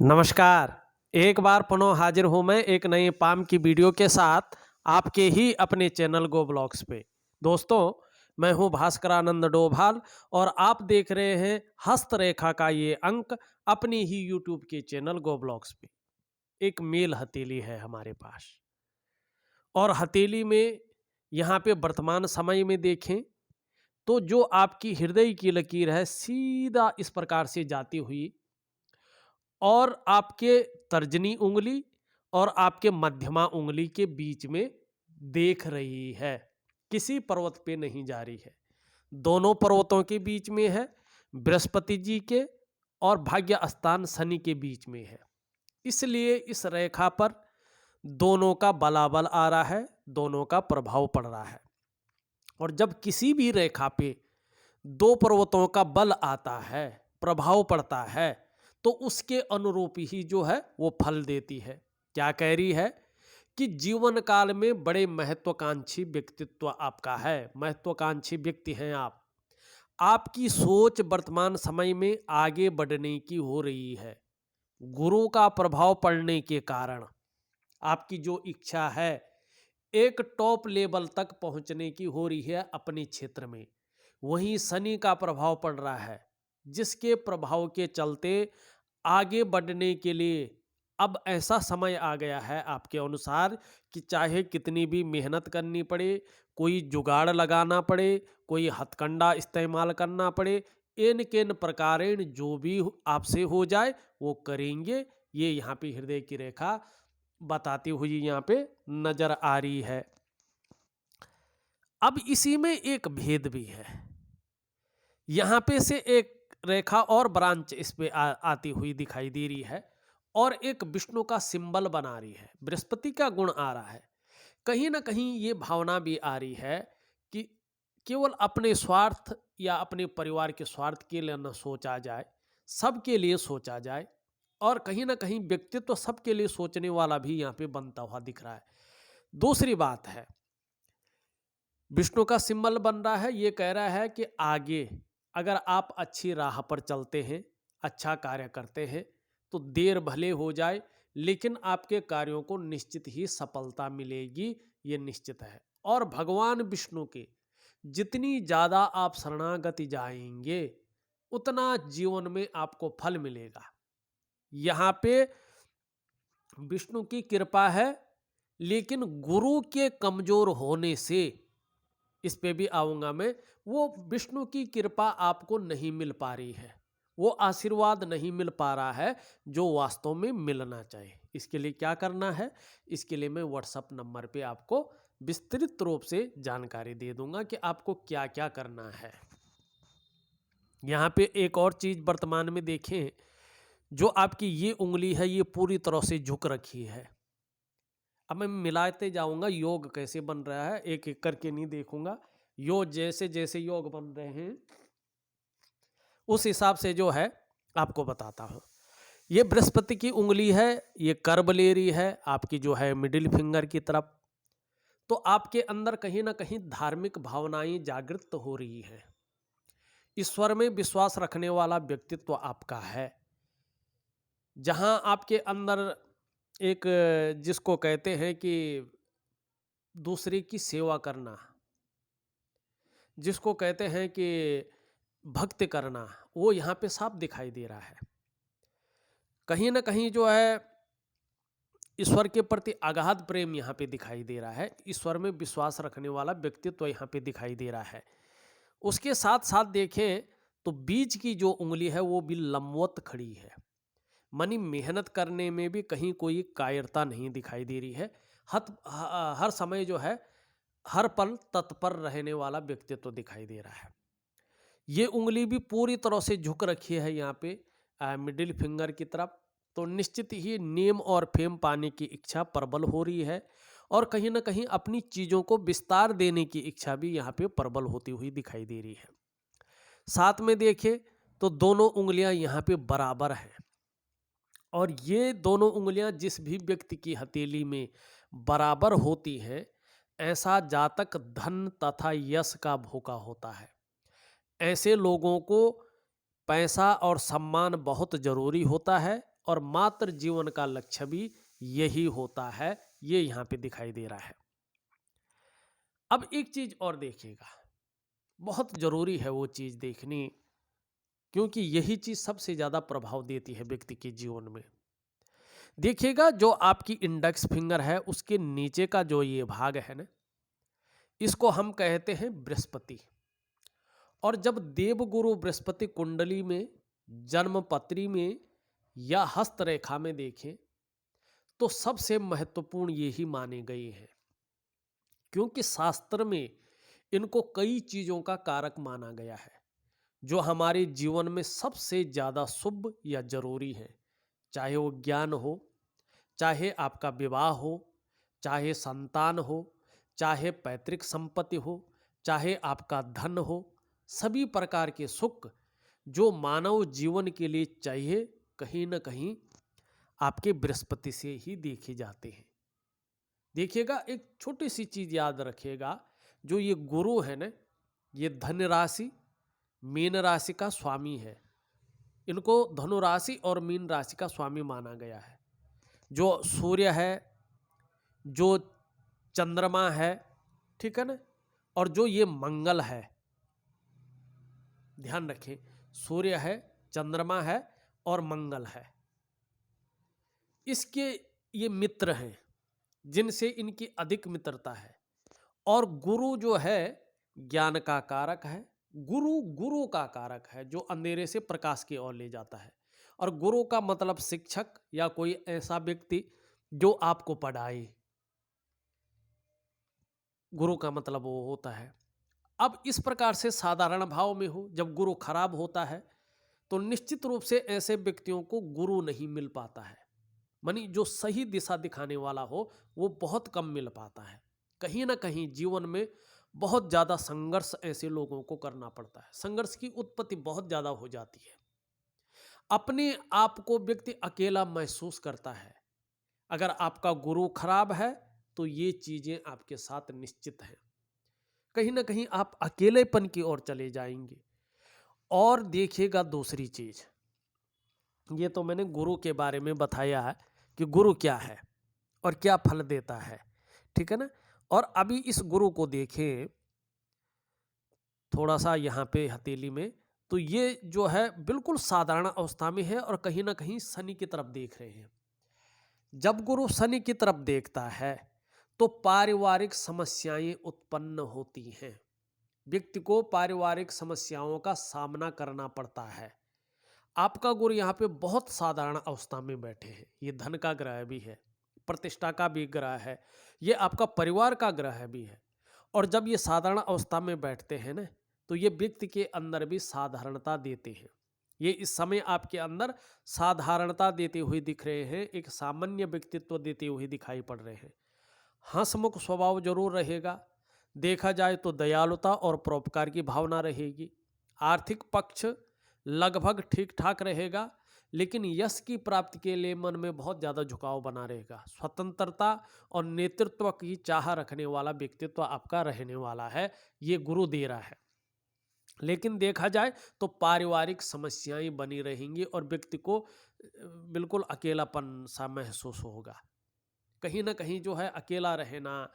नमस्कार। एक बार पुनः हाजिर हूँ मैं एक नए पाम की वीडियो के साथ आपके ही अपने चैनल गो ब्लॉग्स पे। दोस्तों, मैं हूँ भास्करानंद डोभाल और आप देख रहे हैं हस्तरेखा का ये अंक अपनी ही यूट्यूब के चैनल गो ब्लॉग्स पे। एक मेल हथेली है हमारे पास और हथेली में यहाँ पे वर्तमान समय में देखें तो जो आपकी हृदय की लकीर है सीधा इस प्रकार से जाती हुई और आपके तर्जनी उंगली और आपके मध्यमा उंगली के बीच में देख रही है, किसी पर्वत पे नहीं जा रही है। दोनों पर्वतों के बीच में है, बृहस्पति जी के और भाग्य स्थान शनि के बीच में है। इसलिए इस रेखा पर दोनों का बलाबल आ रहा है, दोनों का प्रभाव पड़ रहा है। और जब किसी भी रेखा पे दो पर्वतों का बल आता है, प्रभाव पड़ता है, तो उसके अनुरूप ही जो है वो फल देती है। क्या कह रही है कि जीवन काल में बड़े महत्वाकांक्षी व्यक्तित्व आपका है, महत्वाकांक्षी व्यक्ति हैं आप। आपकी सोच वर्तमान समय में आगे बढ़ने की हो रही है। गुरु का प्रभाव पड़ने के कारण आपकी जो इच्छा है एक टॉप लेवल तक पहुंचने की हो रही है अपने क्षेत्र में। वहीं शनि का प्रभाव पड़ रहा है, जिसके प्रभाव के चलते आगे बढ़ने के लिए अब ऐसा समय आ गया है आपके अनुसार कि चाहे कितनी भी मेहनत करनी पड़े, कोई जुगाड़ लगाना पड़े, कोई हथकंडा इस्तेमाल करना पड़े, इन किन प्रकारेण जो भी आपसे हो जाए वो करेंगे। ये यहाँ पे हृदय की रेखा बताती हुई यहाँ पे नजर आ रही है। अब इसी में एक भेद भी है। यहाँ पे से एक रेखा और ब्रांच इस पे आती हुई दिखाई दे रही है और एक विष्णु का सिंबल बना रही है, बृहस्पति का गुण आ रहा है। कहीं ना कहीं ये भावना भी आ रही है कि केवल अपने स्वार्थ या अपने परिवार के स्वार्थ के लिए न सोचा जाए, सबके लिए सोचा जाए। और कहीं ना कहीं व्यक्तित्व सबके लिए सोचने वाला भी यहाँ पे बनता हुआ दिख रहा है। दूसरी बात है, विष्णु का सिंबल बन रहा है, ये कह रहा है कि आगे अगर आप अच्छी राह पर चलते हैं, अच्छा कार्य करते हैं, तो देर भले हो जाए लेकिन आपके कार्यों को निश्चित ही सफलता मिलेगी, ये निश्चित है। और भगवान विष्णु के जितनी ज़्यादा आप शरणागति जाएंगे उतना जीवन में आपको फल मिलेगा। यहाँ पे विष्णु की कृपा है, लेकिन गुरु के कमजोर होने से, इस पे भी आऊंगा मैं, वो विष्णु की कृपा आपको नहीं मिल पा रही है, वो आशीर्वाद नहीं मिल पा रहा है जो वास्तव में मिलना चाहिए। इसके लिए क्या करना है, इसके लिए मैं व्हाट्सएप नंबर पे आपको विस्तृत रूप से जानकारी दे दूंगा कि आपको क्या क्या करना है। यहाँ पे एक और चीज वर्तमान में देखें, जो आपकी ये उंगली है ये पूरी तरह से झुक रखी है। अब मैं मिलाते जाऊंगा योग कैसे बन रहा है, एक एक करके नहीं देखूंगा। योग जैसे जैसे योग बन रहे हैं उस हिसाब से जो है आपको बताता हूं। ये बृहस्पति की उंगली है, ये कर्ब ले रही है आपकी जो है मिडिल फिंगर की तरफ। तो आपके अंदर कहीं ना कहीं धार्मिक भावनाएं जागृत हो रही हैं। ईश्वर में विश्वास रखने वाला व्यक्तित्व आपका है। जहां आपके अंदर एक, जिसको कहते हैं कि दूसरे की सेवा करना, जिसको कहते हैं कि भक्ति करना, वो यहाँ पे साफ दिखाई दे रहा है। कहीं ना कहीं जो है ईश्वर के प्रति अगाध प्रेम यहाँ पे दिखाई दे रहा है, ईश्वर में विश्वास रखने वाला व्यक्तित्व यहाँ पे दिखाई दे रहा है। उसके साथ साथ देखें तो बीच की जो उंगली है वो भी लंबवत खड़ी है, मानी मेहनत करने में भी कहीं कोई कायरता नहीं दिखाई दे रही है। हर समय जो है हर पल तत्पर रहने वाला व्यक्तित्व दिखाई दे रहा है। ये उंगली भी पूरी तरह से झुक रखी है यहाँ पे मिडिल फिंगर की तरफ। तो निश्चित ही नेम और फेम पाने की इच्छा प्रबल हो रही है और कहीं ना कहीं अपनी चीज़ों को विस्तार देने की इच्छा भी यहाँ पे प्रबल होती हुई दिखाई दे रही है। साथ में देखें तो दोनों उंगलियां यहाँ पे बराबर हैं और ये दोनों उंगलियां जिस भी व्यक्ति की हथेली में बराबर होती हैं, ऐसा जातक धन तथा यश का भूखा होता है। ऐसे लोगों को पैसा और सम्मान बहुत जरूरी होता है और मात्र जीवन का लक्ष्य भी यही होता है, ये यहाँ पे दिखाई दे रहा है। अब एक चीज और देखिएगा, बहुत जरूरी है वो चीज देखनी, क्योंकि यही चीज सबसे ज्यादा प्रभाव देती है व्यक्ति के जीवन में। देखिएगा, जो आपकी इंडेक्स फिंगर है उसके नीचे का जो ये भाग है ना, इसको हम कहते हैं बृहस्पति। और जब देवगुरु बृहस्पति कुंडली में, जन्म पत्री में या हस्त रेखा में देखें तो सबसे महत्वपूर्ण यही माने गए हैं, क्योंकि शास्त्र में इनको कई चीजों का कारक माना गया है जो हमारे जीवन में सबसे ज्यादा शुभ या जरूरी है। चाहे वो ज्ञान हो, चाहे आपका विवाह हो, चाहे संतान हो, चाहे पैतृक संपत्ति हो, चाहे आपका धन हो, सभी प्रकार के सुख जो मानव जीवन के लिए चाहिए, कहीं ना कहीं आपके बृहस्पति से ही देखे जाते हैं। देखिएगा, एक छोटी सी चीज याद रखिएगा, जो ये गुरु है ना, ये धन राशि मीन राशि का स्वामी है। इनको धनु राशि और मीन राशि का स्वामी माना गया है। जो सूर्य है, जो चंद्रमा है, ठीक है ना, और जो ये मंगल है, ध्यान रखें, सूर्य है, चंद्रमा है और मंगल है, इसके ये मित्र हैं जिनसे इनकी अधिक मित्रता है। और गुरु जो है ज्ञान का कारक है, गुरु का कारक है जो अंधेरे से प्रकाश की ओर ले जाता है। और गुरु का मतलब शिक्षक या कोई ऐसा व्यक्ति जो आपको पढ़ाए, गुरु का मतलब वो होता है। अब इस प्रकार से साधारण भाव में हो, जब गुरु खराब होता है तो निश्चित रूप से ऐसे व्यक्तियों को गुरु नहीं मिल पाता है, मानी जो सही दिशा दिखाने वाला हो वो बहुत कम मिल पाता है। कहीं ना कहीं जीवन में बहुत ज़्यादा संघर्ष ऐसे लोगों को करना पड़ता है, संघर्ष की उत्पत्ति बहुत ज़्यादा हो जाती है। अपने आप को व्यक्ति अकेला महसूस करता है। अगर आपका गुरु खराब है तो ये चीज़ें आपके साथ निश्चित हैं, कहीं ना कहीं आप अकेलेपन की ओर चले जाएंगे। और देखिएगा दूसरी चीज, ये तो मैंने गुरु के बारे में बताया है कि गुरु क्या है और क्या फल देता है, ठीक है ना। और अभी इस गुरु को देखें थोड़ा सा यहाँ पे हथेली में, तो ये जो है बिल्कुल साधारण अवस्था में है और कहीं ना कहीं शनि की तरफ देख रहे हैं। जब गुरु शनि की तरफ देखता है तो पारिवारिक समस्याएं उत्पन्न होती हैं, व्यक्ति को पारिवारिक समस्याओं का सामना करना पड़ता है। आपका गुरु यहाँ पे बहुत साधारण अवस्था में बैठे हैं, ये धन का ग्रह भी है, प्रतिष्ठा का भी ग्रह है, ये आपका परिवार का ग्रह भी है। और जब ये साधारण अवस्था में बैठते हैं ना, तो ये व्यक्ति के अंदर भी साधारणता देते हैं। ये इस समय आपके अंदर साधारणता देते हुए दिख रहे हैं, एक सामान्य व्यक्तित्व देते हुए दिखाई पड़ रहे हैं। हंसमुख स्वभाव जरूर रहेगा, देखा जाए तो दयालुता और परोपकार की भावना रहेगी। आर्थिक पक्ष लगभग ठीक ठाक रहेगा, लेकिन यश की प्राप्ति के लिए मन में बहुत ज़्यादा झुकाव बना रहेगा। स्वतंत्रता और नेतृत्व की चाह रखने वाला व्यक्तित्व आपका रहने वाला है, ये गुरु दे रहा है। लेकिन देखा जाए तो पारिवारिक समस्याएं बनी रहेंगी और व्यक्ति को बिल्कुल अकेलापन सा महसूस होगा। कहीं ना कहीं जो है अकेला रहना,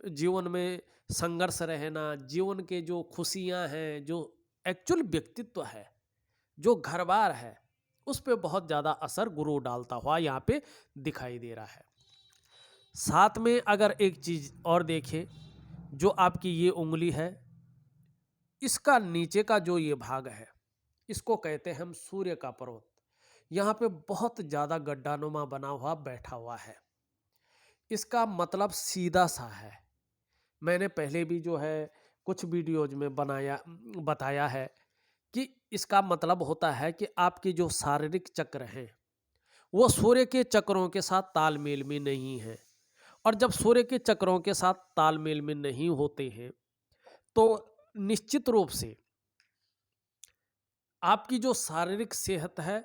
जीवन में संघर्ष रहना, जीवन के जो खुशियां हैं, जो एक्चुअल व्यक्तित्व है, जो घर बार है, उस पे बहुत ज़्यादा असर गुरु डालता हुआ यहाँ पे दिखाई दे रहा है। साथ में अगर एक चीज़ और देखें, जो आपकी ये उंगली है, इसका नीचे का जो ये भाग है, इसको कहते हैं हम सूर्य का पर्वत। यहाँ पे बहुत ज़्यादा गड्ढानुमा बना हुआ बैठा हुआ है। इसका मतलब सीधा सा है। मैंने पहले भी जो है कुछ वीडियोज में बताया है कि इसका मतलब होता है कि आपके जो शारीरिक चक्र हैं वो सूर्य के चक्रों के साथ तालमेल में नहीं है। और जब सूर्य के चक्रों के साथ तालमेल में नहीं होते हैं तो निश्चित रूप से आपकी जो शारीरिक सेहत है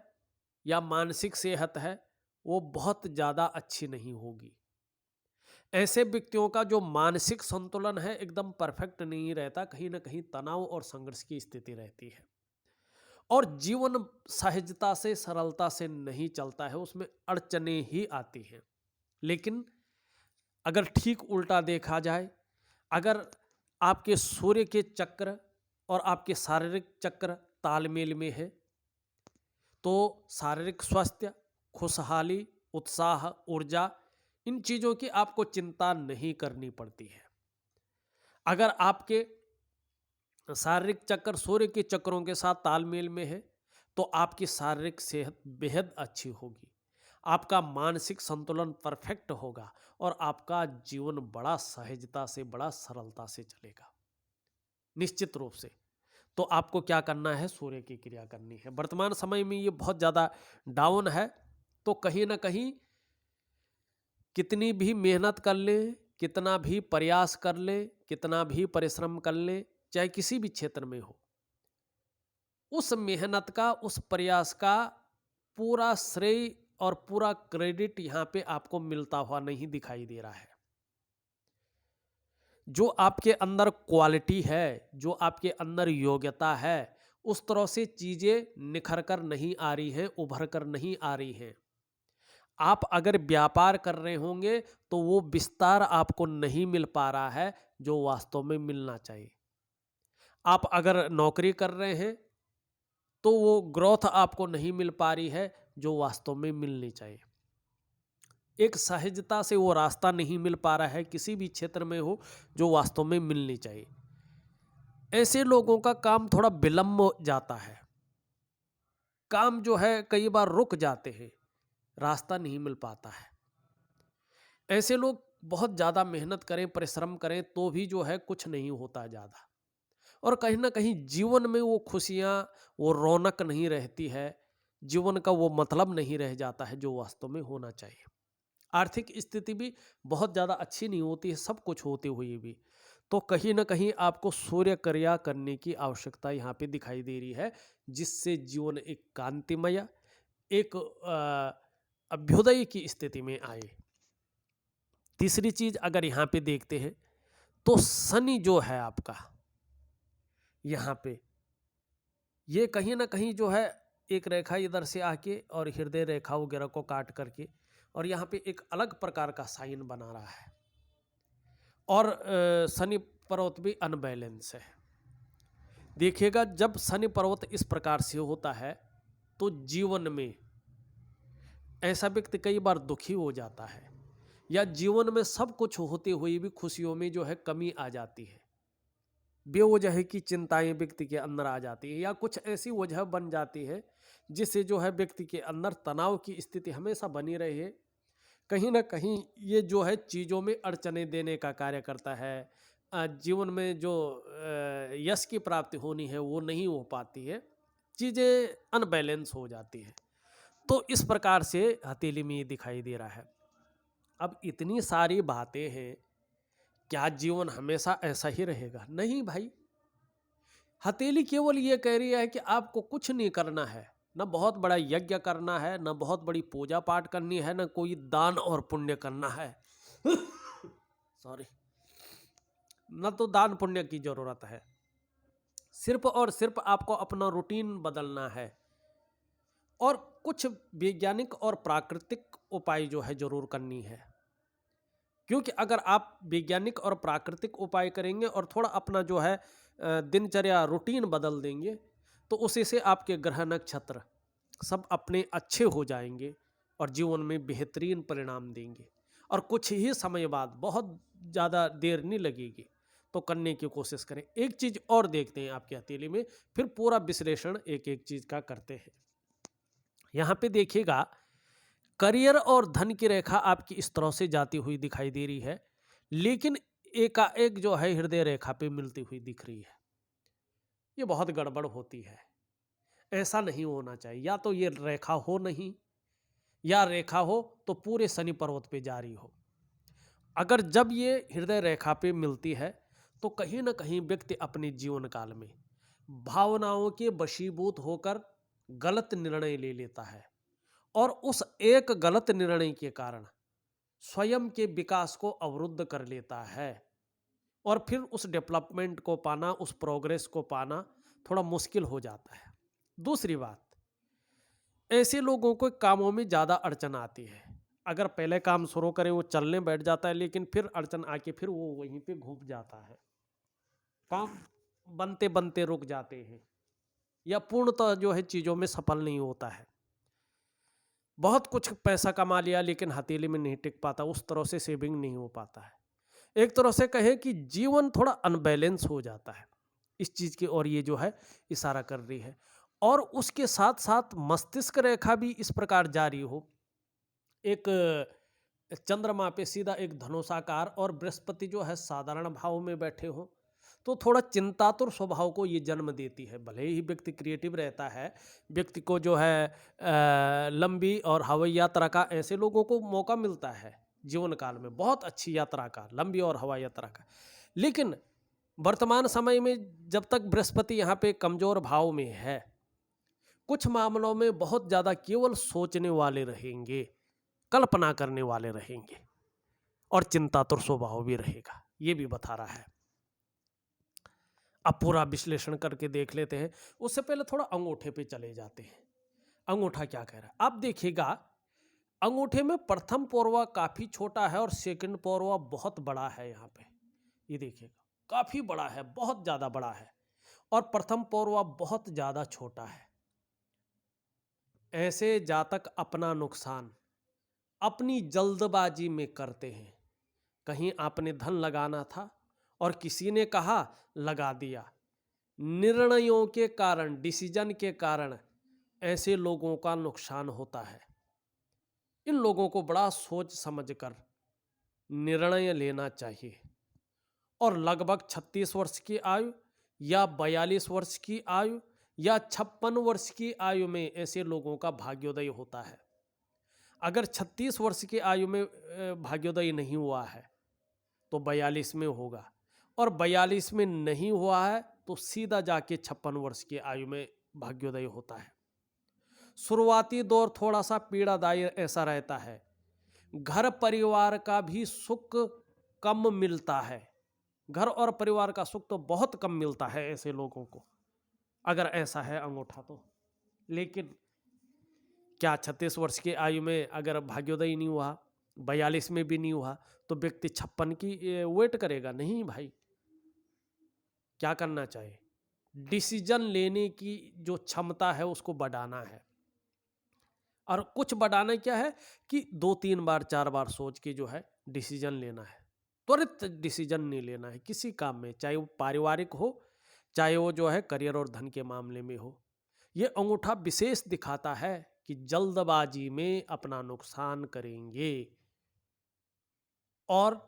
या मानसिक सेहत है वो बहुत ज़्यादा अच्छी नहीं होगी। ऐसे व्यक्तियों का जो मानसिक संतुलन है एकदम परफेक्ट नहीं रहता, कहीं ना कहीं तनाव और संघर्ष की स्थिति रहती है। और जीवन सहजता से सरलता से नहीं चलता है, उसमें अड़चने ही आती हैं। लेकिन अगर ठीक उल्टा देखा जाए, अगर आपके सूर्य के चक्र और आपके शारीरिक चक्र तालमेल में है, तो शारीरिक स्वास्थ्य, खुशहाली, उत्साह, ऊर्जा, इन चीज़ों की आपको चिंता नहीं करनी पड़ती है। अगर आपके शारीरिक चक्र सूर्य के चक्रों के साथ तालमेल में है, तो आपकी शारीरिक सेहत बेहद अच्छी होगी, आपका मानसिक संतुलन परफेक्ट होगा और आपका जीवन बड़ा सहजता से, बड़ा सरलता से चलेगा। निश्चित रूप से तो आपको क्या करना है, सूर्य की क्रिया करनी है। वर्तमान समय में ये बहुत ज़्यादा डाउन है, तो कहीं ना कहीं कितनी भी मेहनत कर लें, कितना भी प्रयास कर लें, कितना भी परिश्रम कर लें, चाहे किसी भी क्षेत्र में हो, उस मेहनत का, उस प्रयास का पूरा श्रेय और पूरा क्रेडिट यहाँ पे आपको मिलता हुआ नहीं दिखाई दे रहा है। जो आपके अंदर क्वालिटी है, जो आपके अंदर योग्यता है, उस तरह से चीज़ें निखर कर नहीं आ रही हैं, उभर कर नहीं आ रही हैं। आप अगर व्यापार कर रहे होंगे तो वो विस्तार आपको नहीं मिल पा रहा है जो वास्तव में मिलना चाहिए। आप अगर नौकरी कर रहे हैं तो वो ग्रोथ आपको नहीं मिल पा रही है जो वास्तव में मिलनी चाहिए। एक सहजता से वो रास्ता नहीं मिल पा रहा है किसी भी क्षेत्र में हो जो वास्तव में मिलनी चाहिए। ऐसे लोगों का काम थोड़ा विलंब हो जाता है, काम जो है कई बार रुक जाते हैं, रास्ता नहीं मिल पाता है। ऐसे लोग बहुत ज़्यादा मेहनत करें, परिश्रम करें तो भी जो है कुछ नहीं होता ज़्यादा, और कहीं ना कहीं जीवन में वो खुशियाँ, वो रौनक नहीं रहती है, जीवन का वो मतलब नहीं रह जाता है जो वास्तव में होना चाहिए। आर्थिक स्थिति भी बहुत ज़्यादा अच्छी नहीं होती है, सब कुछ होते हुए भी, तो कहीं ना कहीं आपको सूर्य क्रिया करने की आवश्यकता यहाँ पे दिखाई दे रही है, जिससे जीवन एक कांतिमय, एक अभ्युदय की स्थिति में आए। तीसरी चीज अगर यहाँ पे देखते हैं तो शनि जो है आपका यहाँ पे, ये कहीं ना कहीं जो है एक रेखा इधर से आके और हृदय रेखा वगैरह को काट करके और यहाँ पे एक अलग प्रकार का साइन बना रहा है, और शनि पर्वत भी अनबैलेंस है। देखिएगा जब शनि पर्वत इस प्रकार से होता है तो जीवन में ऐसा व्यक्ति कई बार दुखी हो जाता है, या जीवन में सब कुछ होते हुए भी खुशियों में जो है कमी आ जाती है, बेवजह की चिंताएं व्यक्ति के अंदर आ जाती है, या कुछ ऐसी वजह बन जाती है जिससे जो है व्यक्ति के अंदर तनाव की स्थिति हमेशा बनी रही है। कहीं ना कहीं ये जो है चीज़ों में अड़चने देने का कार्य करता है, जीवन में जो यश की प्राप्ति होनी है वो नहीं हो पाती है, चीज़ें अनबैलेंस हो जाती है। तो इस प्रकार से हथेली में ये दिखाई दे रहा है। अब इतनी सारी बातें हैं, क्या जीवन हमेशा ऐसा ही रहेगा? नहीं भाई, हथेली केवल ये कह रही है कि आपको कुछ नहीं करना है, न बहुत बड़ा यज्ञ करना है, न बहुत बड़ी पूजा पाठ करनी है, न कोई दान और पुण्य करना है सॉरी, न तो दान पुण्य की जरूरत है, सिर्फ और सिर्फ आपको अपना रूटीन बदलना है, और कुछ वैज्ञानिक और प्राकृतिक उपाय जो है जरूर करनी है। क्योंकि अगर आप वैज्ञानिक और प्राकृतिक उपाय करेंगे और थोड़ा अपना जो है दिनचर्या रूटीन बदल देंगे, तो उसी से आपके ग्रह नक्षत्र सब अपने अच्छे हो जाएंगे और जीवन में बेहतरीन परिणाम देंगे, और कुछ ही समय बाद, बहुत ज़्यादा देर नहीं लगेगी, तो करने की कोशिश करें। एक चीज़ और देखते हैं आपके हथेली में, फिर पूरा विश्लेषण एक एक चीज़ का करते हैं। यहाँ पे देखिएगा करियर और धन की रेखा आपकी इस तरह से जाती हुई दिखाई दे रही है, लेकिन एकाएक जो है हृदय रेखा पे मिलती हुई दिख रही है। ये बहुत गड़बड़ होती है, ऐसा नहीं होना चाहिए। या तो ये रेखा हो नहीं, या रेखा हो तो पूरे शनि पर्वत पे जा रही हो। अगर जब ये हृदय रेखा पे मिलती है तो कहीं ना कहीं व्यक्ति अपने जीवन काल में भावनाओं के वशीभूत होकर गलत निर्णय ले लेता है, और उस एक गलत निर्णय के कारण स्वयं के विकास को अवरुद्ध कर लेता है, और फिर उस डेवलपमेंट को पाना, उस प्रोग्रेस को पाना थोड़ा मुश्किल हो जाता है। दूसरी बात, ऐसे लोगों को कामों में ज़्यादा अड़चन आती है। अगर पहले काम शुरू करें वो चलने बैठ जाता है, लेकिन फिर अड़चन आके फिर वो वहीं पे घूम जाता है, काम बनते बनते रुक जाते हैं या पूर्णतः जो है चीज़ों में सफल नहीं होता है। बहुत कुछ पैसा कमा लिया लेकिन हथेली में नहीं टिक पाता, उस तरह से सेविंग नहीं हो पाता है। एक तरह से कहें कि जीवन थोड़ा अनबैलेंस हो जाता है। इस चीज़ की ओर ये जो है इशारा कर रही है। और उसके साथ साथ मस्तिष्क रेखा भी इस प्रकार जारी हो, एक चंद्रमा पे सीधा एक धनुषाकार और बृहस्पति जो है साधारण भाव में बैठे हो, तो थोड़ा चिंतातुर स्वभाव को ये जन्म देती है। भले ही व्यक्ति क्रिएटिव रहता है, व्यक्ति को जो है लंबी और हवाई यात्रा का ऐसे लोगों को मौका मिलता है जीवन काल में, बहुत अच्छी यात्रा का, लंबी और हवाई यात्रा का। लेकिन वर्तमान समय में जब तक बृहस्पति यहाँ पे कमजोर भाव में है, कुछ मामलों में बहुत ज़्यादा केवल सोचने वाले रहेंगे, कल्पना करने वाले रहेंगे और चिंतातुर स्वभाव भी रहेगा, ये भी बता रहा है। अब पूरा विश्लेषण करके देख लेते हैं। उससे पहले थोड़ा अंगूठे पे चले जाते हैं। अंगूठा क्या कह रहा है, आप देखिएगा अंगूठे में प्रथम पोरवा काफी छोटा है और सेकंड पोरवा बहुत बड़ा है। यहाँ पे ये देखिएगा काफी बड़ा है, बहुत ज्यादा बड़ा है, और प्रथम पोरवा बहुत ज्यादा छोटा है। ऐसे जातक अपना नुकसान अपनी जल्दबाजी में करते हैं। कहीं आपने धन लगाना था और किसी ने कहा लगा दिया। निर्णयों के कारण, डिसीजन के कारण ऐसे लोगों का नुकसान होता है। इन लोगों को बड़ा सोच समझकर निर्णय लेना चाहिए। और लगभग 36 वर्ष की आयु या 42 वर्ष की आयु या 56 वर्ष की आयु में ऐसे लोगों का भाग्योदय होता है। अगर 36 वर्ष की आयु में भाग्योदय नहीं हुआ है तो 42 में होगा, और 42 में नहीं हुआ है तो सीधा जाके 56 वर्ष की आयु में भाग्योदय होता है। शुरुआती दौर थोड़ा सा पीड़ादायी ऐसा रहता है। घर परिवार का भी सुख कम मिलता है। घर और परिवार का सुख तो बहुत कम मिलता है ऐसे लोगों को, अगर ऐसा है अंगूठा तो। लेकिन क्या 36 वर्ष की आयु में अगर भाग्योदय नहीं हुआ, 42 में भी नहीं हुआ, तो व्यक्ति 56 की वेट करेगा? नहीं भाई। क्या करना चाहिए, डिसीजन लेने की जो क्षमता है उसको बढ़ाना है। और कुछ बढ़ाना क्या है कि 2-3 बार 4 बार सोच के जो है डिसीजन लेना है। त्वरित डिसीजन नहीं लेना है किसी काम में, चाहे वो पारिवारिक हो, चाहे वो जो है करियर और धन के मामले में हो। ये अंगूठा विशेष दिखाता है कि जल्दबाजी में अपना नुकसान करेंगे और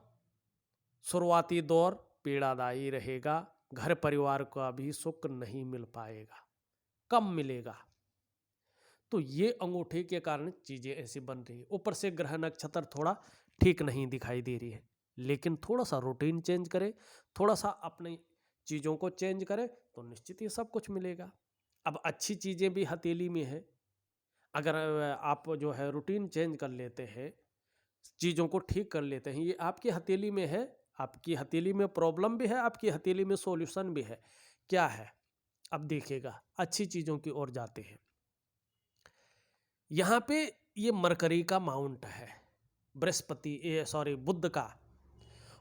शुरुआती दौर पीड़ादायी रहेगा। घर परिवार का भी सुख नहीं मिल पाएगा, कम मिलेगा। तो ये अंगूठे के कारण चीजें ऐसी बन रही है। ऊपर से ग्रह नक्षत्र थोड़ा ठीक नहीं दिखाई दे रही है, लेकिन थोड़ा सा रूटीन चेंज करें, थोड़ा सा अपनी चीज़ों को चेंज करें तो निश्चित ही सब कुछ मिलेगा। अब अच्छी चीज़ें भी हथेली में है। अगर आप जो है रूटीन चेंज कर लेते हैं, चीज़ों को ठीक कर लेते हैं, ये आपकी हथेली में है। आपकी हथेली में प्रॉब्लम भी है, आपकी हथेली में सॉल्यूशन भी है। क्या है, अब देखिएगा अच्छी चीज़ों की ओर जाते हैं। यहाँ पे ये मरकरी का माउंट है, बुध का,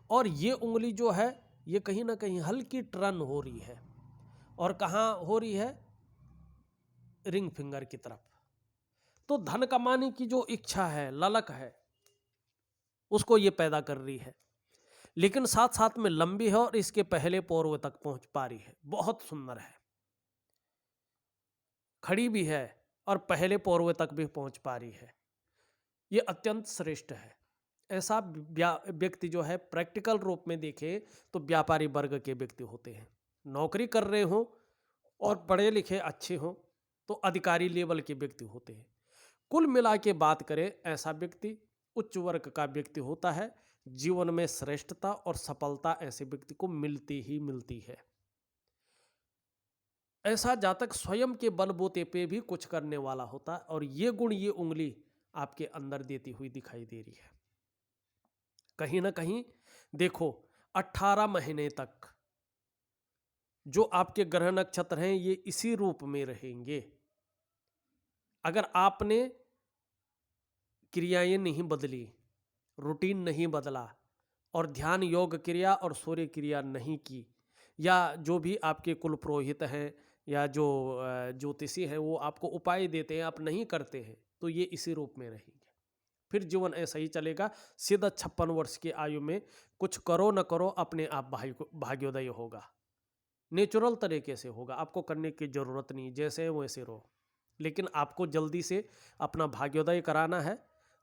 और ये उंगली जो है ये कहीं ना कहीं हल्की टर्न हो रही है। और कहाँ हो रही है? रिंग फिंगर की तरफ। तो धन कमाने की जो इच्छा है, ललक है, उसको ये पैदा कर रही है। लेकिन साथ साथ में लंबी है और इसके पहले पोरवे तक पहुंच पा रही है। बहुत सुंदर है, खड़ी भी है और पहले पोरवे तक भी पहुंच पा रही है। ये अत्यंत श्रेष्ठ है। ऐसा व्यक्ति जो है प्रैक्टिकल रूप में देखे तो व्यापारी वर्ग के व्यक्ति होते हैं। नौकरी कर रहे हो और पढ़े लिखे अच्छे हो तो अधिकारी लेवल के व्यक्ति होते हैं। कुल मिला के बात करें, ऐसा व्यक्ति उच्च वर्ग का व्यक्ति होता है। जीवन में श्रेष्ठता और सफलता ऐसे व्यक्ति को मिलती ही मिलती है। ऐसा जातक स्वयं के बलबूते पे भी कुछ करने वाला होता है, और ये गुण, ये उंगली आपके अंदर देती हुई दिखाई दे रही है। कहीं ना कहीं देखो 18 महीने तक जो आपके ग्रह नक्षत्र हैं ये इसी रूप में रहेंगे। अगर आपने क्रियाएं नहीं बदली, रूटीन नहीं बदला और ध्यान, योग क्रिया और सूर्य क्रिया नहीं की, या जो भी आपके कुल पुरोहित हैं या जो ज्योतिषी हैं वो आपको उपाय देते हैं, आप नहीं करते हैं, तो ये इसी रूप में रहेंगे। फिर जीवन ऐसा ही चलेगा। सीधा 56 वर्ष की आयु में कुछ करो न करो, अपने आप भाग्योदय होगा, नेचुरल तरीके से होगा, आपको करने की जरूरत नहीं, जैसे है वैसे रहो। लेकिन आपको जल्दी से अपना भाग्योदय कराना है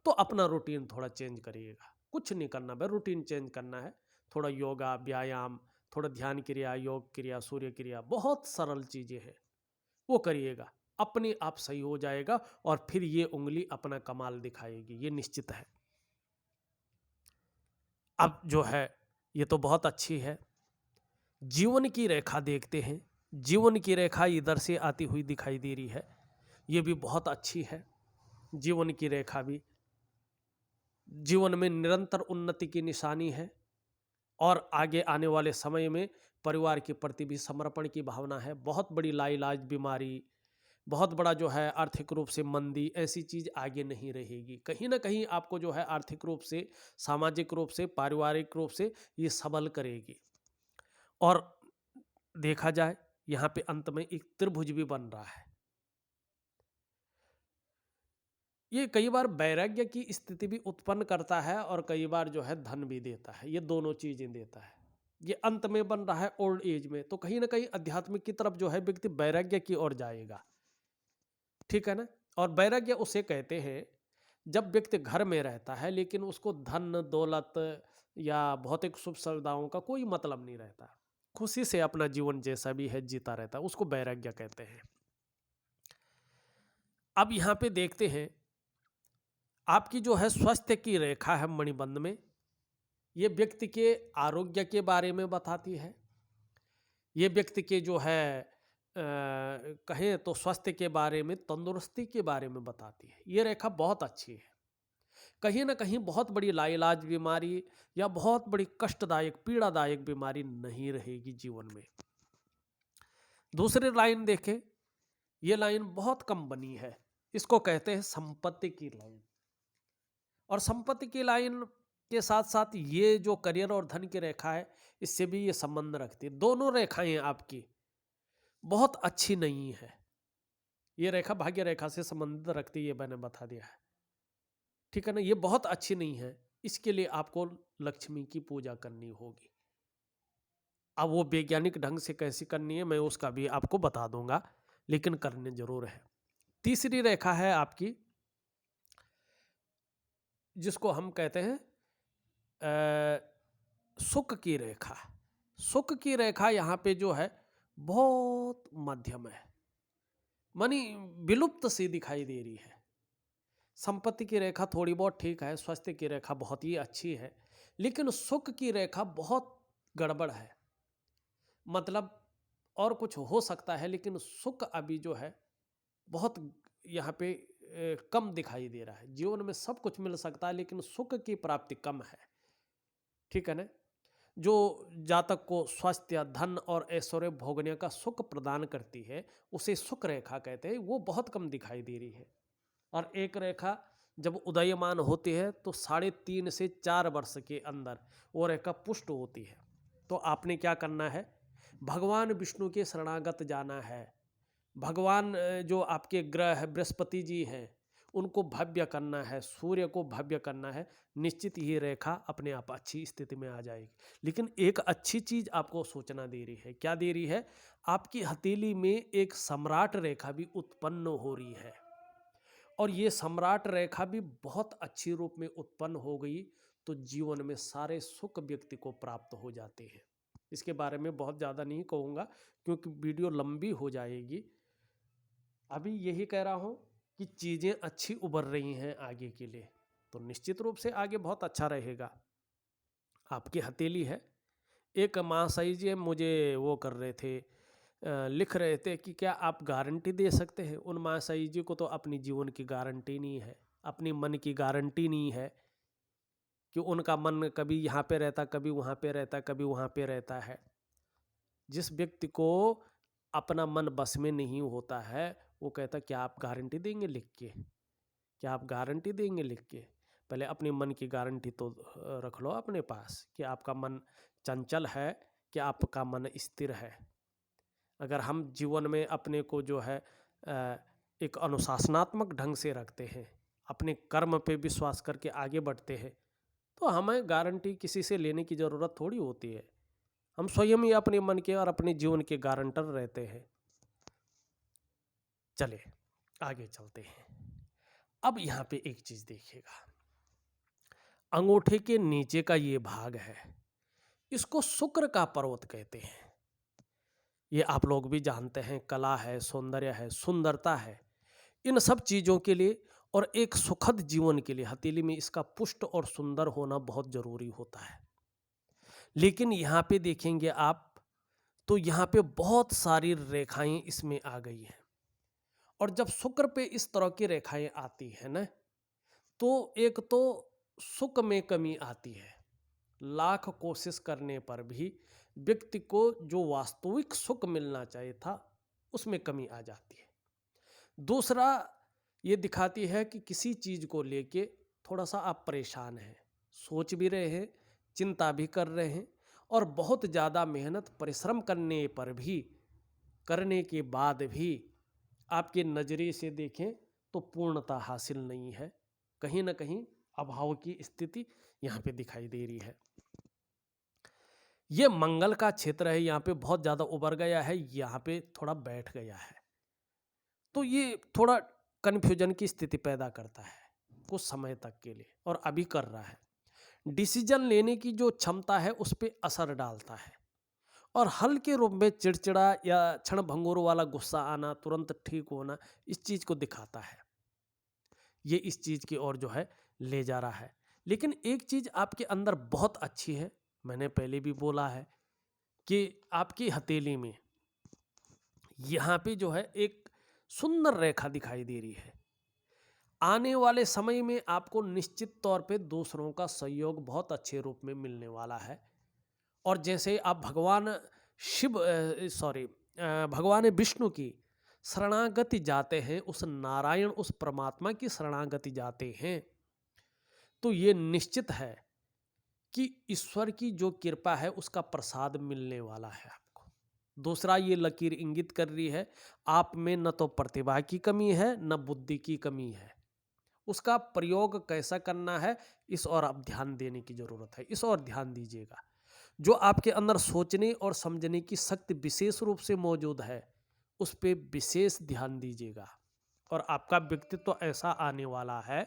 तो अपना रूटीन थोड़ा चेंज करिएगा। कुछ नहीं करना भाई, रूटीन चेंज करना है। थोड़ा योगा, व्यायाम, थोड़ा ध्यान क्रिया, योग क्रिया, सूर्य क्रिया, बहुत सरल चीजें हैं, वो करिएगा, अपने आप सही हो जाएगा। और फिर ये उंगली अपना कमाल दिखाएगी, ये निश्चित है। अब जो है ये तो बहुत अच्छी है। जीवन की रेखा देखते हैं। जीवन की रेखा इधर से आती हुई दिखाई दे रही है, ये भी बहुत अच्छी है। जीवन की रेखा भी जीवन में निरंतर उन्नति की निशानी है, और आगे आने वाले समय में परिवार के प्रति भी समर्पण की भावना है। बहुत बड़ी लाइलाज बीमारी, बहुत बड़ा जो है आर्थिक रूप से मंदी, ऐसी चीज आगे नहीं रहेगी। कहीं ना कहीं आपको जो है आर्थिक रूप से, सामाजिक रूप से, पारिवारिक रूप से ये सबल करेगी। और देखा जाए यहाँ पे अंत में एक त्रिभुज भी बन रहा है। ये कई बार वैराग्य की स्थिति भी उत्पन्न करता है और कई बार जो है धन भी देता है, ये दोनों चीजें देता है। ये अंत में बन रहा है ओल्ड एज में, तो कहीं ना कहीं आध्यात्मिक की तरफ जो है व्यक्ति वैराग्य की ओर जाएगा, ठीक है ना। और वैराग्य उसे कहते हैं जब व्यक्ति घर में रहता है लेकिन उसको धन दौलत या भौतिक सुख सुविधाओं का कोई मतलब नहीं रहता, खुशी से अपना जीवन जैसा भी है जीता रहता है, उसको वैराग्य कहते हैं। अब यहाँ पे देखते हैं आपकी जो है स्वास्थ्य की रेखा है मणिबंध में, ये व्यक्ति के आरोग्य के बारे में बताती है। ये व्यक्ति के जो है कहें तो स्वास्थ्य के बारे में, तंदुरुस्ती के बारे में बताती है। ये रेखा बहुत अच्छी है। कहीं ना कहीं बहुत बड़ी लाइलाज बीमारी या बहुत बड़ी कष्टदायक, पीड़ादायक बीमारी नहीं रहेगी जीवन में। दूसरी लाइन देखें, ये लाइन बहुत कम बनी है, इसको कहते हैं संपत्ति की लाइन। और संपत्ति की लाइन के साथ साथ ये जो करियर और धन की रेखा है, इससे भी ये संबंध रखती है। दोनों रेखाएं आपकी बहुत अच्छी नहीं है। ये रेखा भाग्य रेखा से संबंधित रखती है, ये मैंने बता दिया है, ठीक है ना। ये बहुत अच्छी नहीं है, इसके लिए आपको लक्ष्मी की पूजा करनी होगी। अब वो वैज्ञानिक ढंग से कैसी करनी है मैं उसका भी आपको बता दूंगा, लेकिन करने जरूर है। तीसरी रेखा है आपकी जिसको हम कहते हैं सुख की रेखा। सुख की रेखा यहाँ पे जो है बहुत मध्यम है, मानी विलुप्त सी दिखाई दे रही है। संपत्ति की रेखा थोड़ी बहुत ठीक है, स्वास्थ्य की रेखा बहुत ही अच्छी है, लेकिन सुख की रेखा बहुत गड़बड़ है। मतलब और कुछ हो सकता है लेकिन सुख अभी जो है बहुत यहाँ पे कम दिखाई दे रहा है। जीवन में सब कुछ मिल सकता है लेकिन सुख की प्राप्ति कम है, ठीक है ना। जो जातक को स्वास्थ्य, धन और ऐश्वर्य भोगने का सुख प्रदान करती है उसे सुख रेखा कहते हैं, वो बहुत कम दिखाई दे रही है। और एक रेखा जब उदयमान होती है तो 3.5 से 4 वर्ष के अंदर वो रेखा पुष्ट होती है। तो आपने क्या करना है, भगवान विष्णु के शरणागत जाना है। भगवान जो आपके ग्रह है बृहस्पति जी हैं उनको भव्य करना है, सूर्य को भव्य करना है, निश्चित ये रेखा अपने आप अच्छी स्थिति में आ जाएगी। लेकिन एक अच्छी चीज आपको सूचना दे रही है, क्या दे रही है, आपकी हथेली में एक सम्राट रेखा भी उत्पन्न हो रही है। और ये सम्राट रेखा भी बहुत अच्छी रूप में उत्पन्न हो गई तो जीवन में सारे सुख व्यक्ति को प्राप्त हो जाते हैं। इसके बारे में बहुत ज़्यादा नहीं कहूँगा क्योंकि वीडियो लंबी हो जाएगी। अभी यही कह रहा हूँ कि चीज़ें अच्छी उभर रही हैं आगे के लिए, तो निश्चित रूप से आगे बहुत अच्छा रहेगा। आपकी हथेली है। एक महाशय जी मुझे वो कर रहे थे, लिख रहे थे कि क्या आप गारंटी दे सकते हैं। उन महाशय जी को तो अपनी जीवन की गारंटी नहीं है, अपनी मन की गारंटी नहीं है कि उनका मन कभी यहाँ पे रहता, कभी वहाँ पे रहता, कभी वहाँ पे रहता है। जिस व्यक्ति को अपना मन बस में नहीं होता है वो कहता क्या आप गारंटी देंगे लिख के, क्या आप गारंटी देंगे लिख के? पहले अपने मन की गारंटी तो रख लो अपने पास कि आपका मन चंचल है कि आपका मन स्थिर है। अगर हम जीवन में अपने को जो है एक अनुशासनात्मक ढंग से रखते हैं, अपने कर्म पे विश्वास करके आगे बढ़ते हैं, तो हमें गारंटी किसी से लेने की ज़रूरत थोड़ी होती है। हम स्वयं ही अपने मन के और अपने जीवन के गारंटर रहते हैं। चले आगे चलते हैं। अब यहाँ पे एक चीज़ देखिएगा, अंगूठे के नीचे का ये भाग है, इसको शुक्र का पर्वत कहते हैं। ये आप लोग भी जानते हैं, कला है, सौंदर्य है, सुंदरता है, इन सब चीज़ों के लिए और एक सुखद जीवन के लिए हथेली में इसका पुष्ट और सुंदर होना बहुत ज़रूरी होता है। लेकिन यहाँ पे देखेंगे आप तो यहाँ पे बहुत सारी रेखाएं इसमें आ गई हैं, और जब शुक्र पे इस तरह की रेखाएं आती है ना, तो एक तो सुख में कमी आती है। लाख कोशिश करने पर भी व्यक्ति को जो वास्तविक सुख मिलना चाहिए था उसमें कमी आ जाती है। दूसरा ये दिखाती है कि किसी चीज़ को लेके थोड़ा सा आप परेशान हैं, सोच भी रहे हैं, चिंता भी कर रहे हैं, और बहुत ज़्यादा मेहनत परिश्रम करने के बाद भी आपके नज़रिए से देखें तो पूर्णता हासिल नहीं है, कहीं ना कहीं अभाव की स्थिति यहाँ पे दिखाई दे रही है। ये मंगल का क्षेत्र है, यहाँ पे बहुत ज़्यादा उभर गया है, यहाँ पे थोड़ा बैठ गया है, तो ये थोड़ा कन्फ्यूजन की स्थिति पैदा करता है कुछ समय तक के लिए, और अभी कर रहा है। डिसीजन लेने की जो क्षमता है उस पर असर डालता है, और हल्के रूप में चिड़चिड़ा या क्षण भंगुर वाला गुस्सा आना, तुरंत ठीक होना, इस चीज़ को दिखाता है। ये इस चीज़ की ओर जो है ले जा रहा है। लेकिन एक चीज़ आपके अंदर बहुत अच्छी है, मैंने पहले भी बोला है कि आपकी हथेली में यहाँ पे जो है एक सुंदर रेखा दिखाई दे रही है। आने वाले समय में आपको निश्चित तौर पे दूसरों का सहयोग बहुत अच्छे रूप में मिलने वाला है, और जैसे आप भगवान विष्णु की शरणागति जाते हैं, उस नारायण, उस परमात्मा की शरणागति जाते हैं, तो ये निश्चित है कि ईश्वर की जो कृपा है उसका प्रसाद मिलने वाला है आपको। दूसरा ये लकीर इंगित कर रही है आप में न तो प्रतिभा की कमी है न बुद्धि की कमी है, उसका प्रयोग कैसा करना है इस और आप ध्यान देने की जरूरत है, इस और ध्यान दीजिएगा। जो आपके अंदर सोचने और समझने की शक्ति विशेष रूप से मौजूद है उस पे विशेष ध्यान दीजिएगा, और आपका व्यक्तित्व ऐसा आने वाला है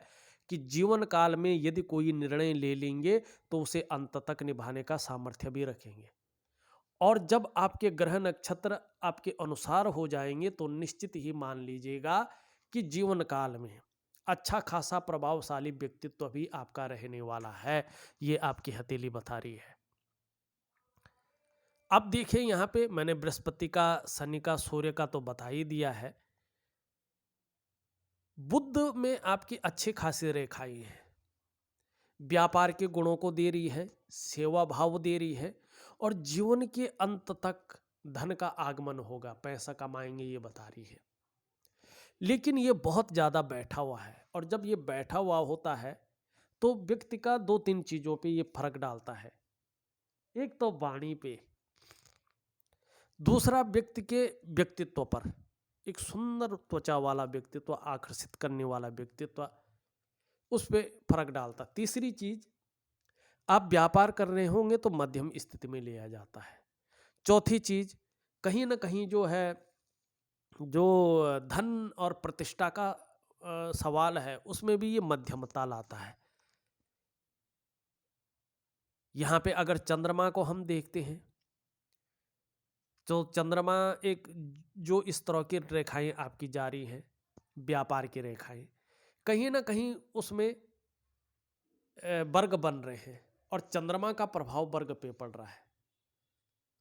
कि जीवन काल में यदि कोई निर्णय ले लेंगे तो उसे अंत तक निभाने का सामर्थ्य भी रखेंगे, और जब आपके ग्रह नक्षत्र आपके अनुसार हो जाएंगे तो निश्चित ही मान लीजिएगा कि जीवन काल में अच्छा खासा प्रभावशाली व्यक्तित्व भी आपका रहने वाला है। ये आपकी हथेली बता रही है। अब देखिए यहाँ पे मैंने बृहस्पति का, शनि का, सूर्य का तो बता ही दिया है। बुध में आपकी अच्छी खासी रेखाएं हैं, व्यापार के गुणों को दे रही है, सेवा भाव दे रही है, और जीवन के अंत तक धन का आगमन होगा, पैसा कमाएंगे, ये बता रही है। लेकिन ये बहुत ज़्यादा बैठा हुआ है, और जब ये बैठा हुआ होता है तो व्यक्ति का 2-3 चीज़ों पे ये फर्क डालता है। एक तो वाणी पे, दूसरा व्यक्ति के व्यक्तित्व पर, एक सुंदर त्वचा वाला व्यक्तित्व, आकर्षित करने वाला व्यक्तित्व, उस पे फर्क डालता। तीसरी चीज, आप व्यापार कर रहे होंगे तो मध्यम स्थिति में ले आ जाता है। चौथी चीज, कहीं ना कहीं जो है जो धन और प्रतिष्ठा का सवाल है उसमें भी ये मध्यमता लाता है। यहाँ पे अगर चंद्रमा को हम देखते हैं तो चंद्रमा एक जो इस तरह की रेखाएं आपकी जारी हैं, व्यापार की रेखाएं, कहीं ना कहीं उसमें वर्ग बन रहे हैं, और चंद्रमा का प्रभाव वर्ग पे पड़ रहा है।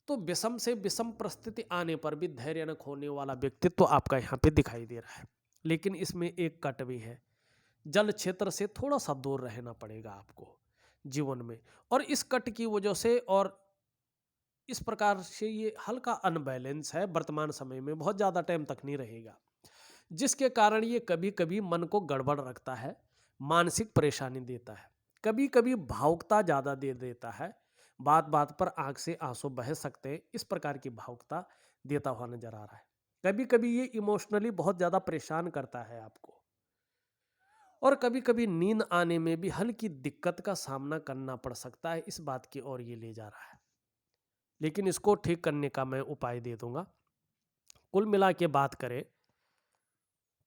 तो विषम से विषम परिस्थिति आने पर भी धैर्य न खोने वाला व्यक्तित्व तो आपका यहाँ पे दिखाई दे रहा है। लेकिन इसमें एक कट भी है, जल क्षेत्र से थोड़ा सा दूर रहना पड़ेगा आपको जीवन में, और इस कट की वजह से और इस प्रकार से ये हल्का अनबैलेंस है, वर्तमान समय में बहुत ज़्यादा टाइम तक नहीं रहेगा। जिसके कारण ये कभी कभी मन को गड़बड़ रखता है, मानसिक परेशानी देता है, कभी कभी भावुकता ज़्यादा दे देता है, बात बात पर आंख से आंसू बह सकते हैं, इस प्रकार की भावुकता देता हुआ नजर आ रहा है। कभी कभी ये इमोशनली बहुत ज़्यादा परेशान करता है आपको, और कभी कभी नींद आने में भी हल्की दिक्कत का सामना करना पड़ सकता है, इस बात की ओर ये ले जा रहा है। लेकिन इसको ठीक करने का मैं उपाय दे दूंगा। कुल मिला के बात करें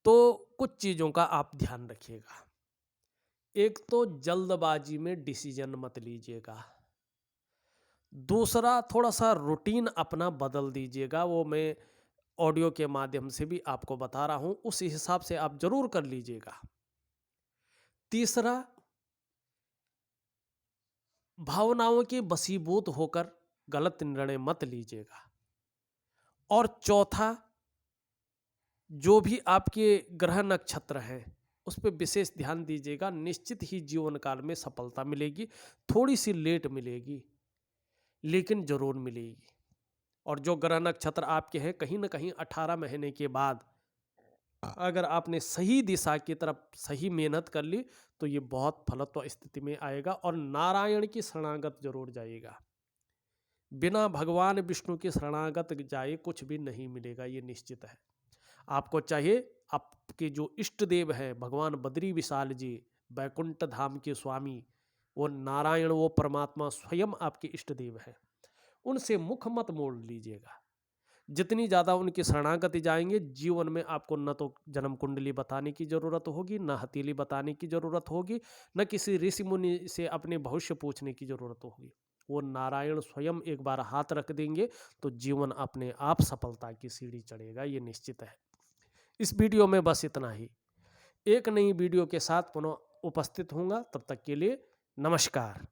तो कुछ चीज़ों का आप ध्यान रखिएगा। एक तो जल्दबाजी में डिसीजन मत लीजिएगा। दूसरा, थोड़ा सा रूटीन अपना बदल दीजिएगा, वो मैं ऑडियो के माध्यम से भी आपको बता रहा हूं, उस हिसाब से आप जरूर कर लीजिएगा। तीसरा, भावनाओं के वशीभूत होकर गलत निर्णय मत लीजिएगा। और चौथा, जो भी आपके ग्रह नक्षत्र हैं उस पर विशेष ध्यान दीजिएगा। निश्चित ही जीवन काल में सफलता मिलेगी, थोड़ी सी लेट मिलेगी लेकिन जरूर मिलेगी। और जो ग्रह नक्षत्र आपके हैं, कहीं ना कहीं 18 महीने के बाद अगर आपने सही दिशा की तरफ सही मेहनत कर ली तो ये बहुत फलत्व स्थिति में आएगा और नारायण की शरणागत जरूर जाएगा। बिना भगवान विष्णु की शरणागत जाए कुछ भी नहीं मिलेगा, ये निश्चित है। आपको चाहिए आपके जो इष्ट देव हैं भगवान बद्री विशाल जी, बैकुंठ धाम के स्वामी, वो नारायण, वो परमात्मा स्वयं आपके इष्ट देव हैं, उनसे मुख मत मोड़ लीजिएगा। जितनी ज़्यादा उनकी शरणागति जाएंगे, जीवन में आपको न तो जन्म कुंडली बताने की ज़रूरत होगी, न हथेली बताने की ज़रूरत होगी, न किसी ऋषि मुनि से अपने भविष्य पूछने की ज़रूरत होगी। वो नारायण स्वयं एक बार हाथ रख देंगे तो जीवन अपने आप सफलता की सीढ़ी चढ़ेगा, ये निश्चित है। इस वीडियो में बस इतना ही। एक नई वीडियो के साथ पुनः उपस्थित होऊंगा, तब तक के लिए नमस्कार।